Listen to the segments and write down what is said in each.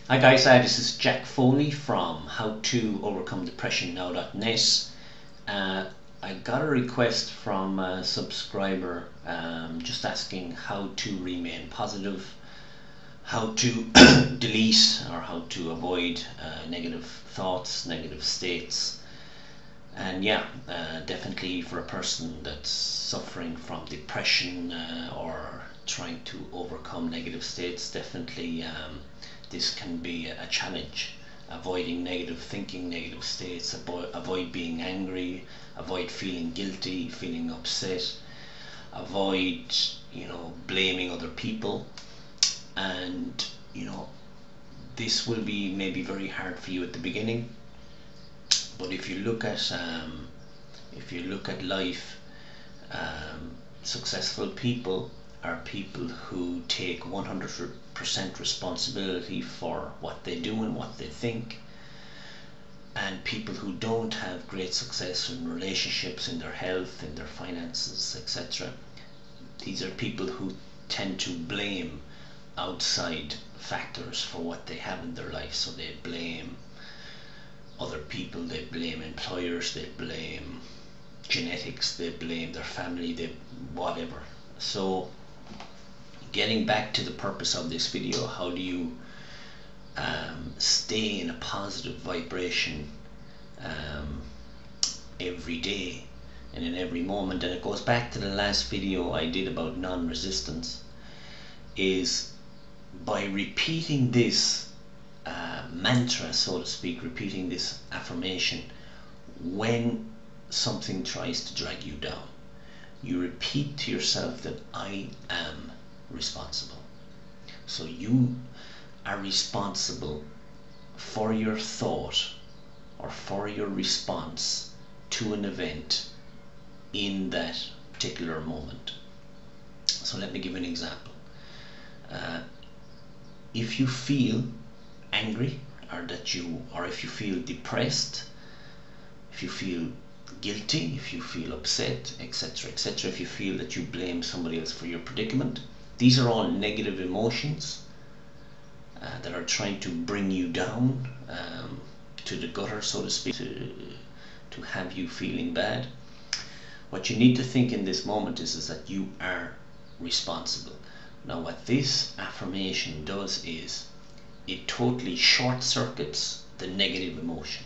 Hi guys, this is Jack Foley from howtoovercomedepressionnow.net. Uh, I got a request from a subscriber just asking how to remain positive, how to delete or how to avoid negative thoughts, negative states. And yeah, definitely for a person that's suffering from depression or trying to overcome negative states, definitely this can be a challenge. Avoiding negative thinking, negative states, avoid being angry, avoid feeling guilty, feeling upset, avoid, blaming other people. And, this will be maybe very hard for you at the beginning, but if you look at life, successful people are people who take 100% responsibility for what they do and what they think. And people who don't have great success in relationships, in their health, in their finances, etc., these are people who tend to blame outside factors for what they have in their life. So they blame other people, they blame employers, they blame genetics, they blame their family, they whatever. So getting back to the purpose of this video, how do you stay in a positive vibration every day and in every moment? And it goes back to the last video I did about non-resistance, is by repeating this mantra, so to speak, repeating this affirmation. When something tries to drag you down, you repeat to yourself that I am responsible. So you are responsible for your thought or for your response to an event in that particular moment. So let me give an example. If you feel angry, or if you feel depressed, if you feel guilty, if you feel upset, etc., etc., if you feel that you blame somebody else for your predicament, these are all negative emotions that are trying to bring you down to the gutter, so to speak, to have you feeling bad. What you need to think in this moment is that you are responsible. Now what this affirmation does is it totally short circuits the negative emotion.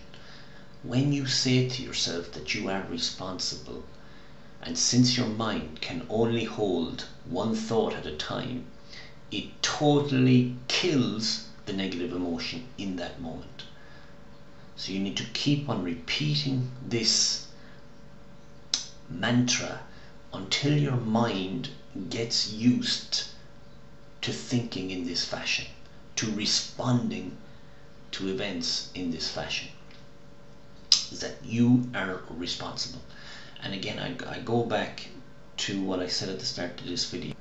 When you say to yourself that you are responsible, and since your mind can only hold one thought at a time, it totally kills the negative emotion in that moment. So you need to keep on repeating this mantra until your mind gets used to thinking in this fashion, to responding to events in this fashion, is that you are responsible. And again, I go back to what I said at the start of this video.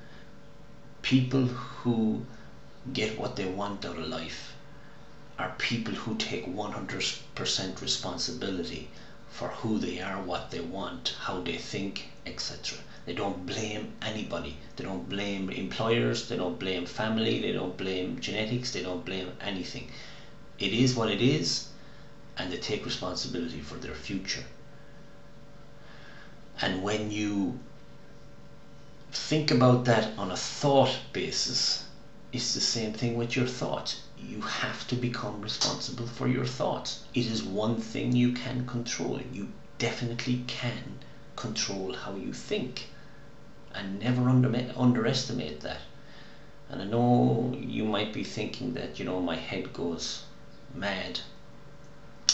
People who get what they want out of life are people who take 100% responsibility for who they are, what they want, how they think, etc. They don't blame anybody. They don't blame employers, they don't blame family, they don't blame genetics, they don't blame anything. It is what it is, and they take responsibility for their future. And when you think about that on a thought basis, it's the same thing with your thoughts. You have to become responsible for your thoughts. It is one thing you can control. You definitely can control how you think, and never underestimate that. And I know you might be thinking that, my head goes mad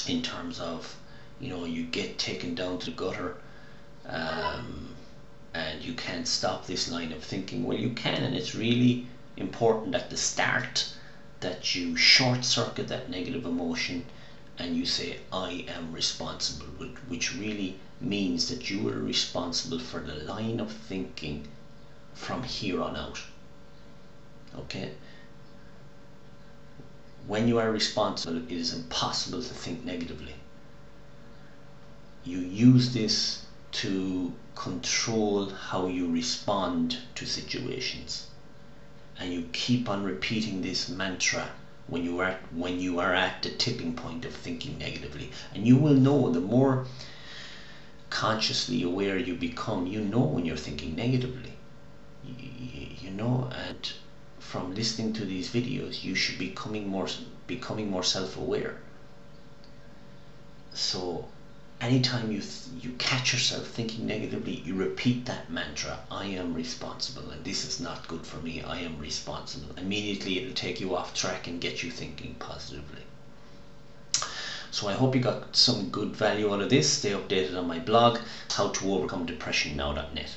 in terms of, you get taken down to the gutter, and you can't stop this line of thinking. Well, you can, and it's really important at the start that you short circuit that negative emotion and you say I am responsible, which really means that you are responsible for the line of thinking from here on out. Okay? When you are responsible, it is impossible to think negatively. You use this to control how you respond to situations, and you keep on repeating this mantra when you are at the tipping point of thinking negatively. And you will know, the more consciously aware you become, you know when you're thinking negatively. You know, and from listening to these videos, you should be becoming more self-aware. So anytime you catch yourself thinking negatively, you repeat that mantra: I am responsible, and this is not good for me. I am responsible. Immediately it'll take you off track and get you thinking positively. So I hope you got some good value out of this. Stay updated on my blog, howtoovercomedepressionnow.net.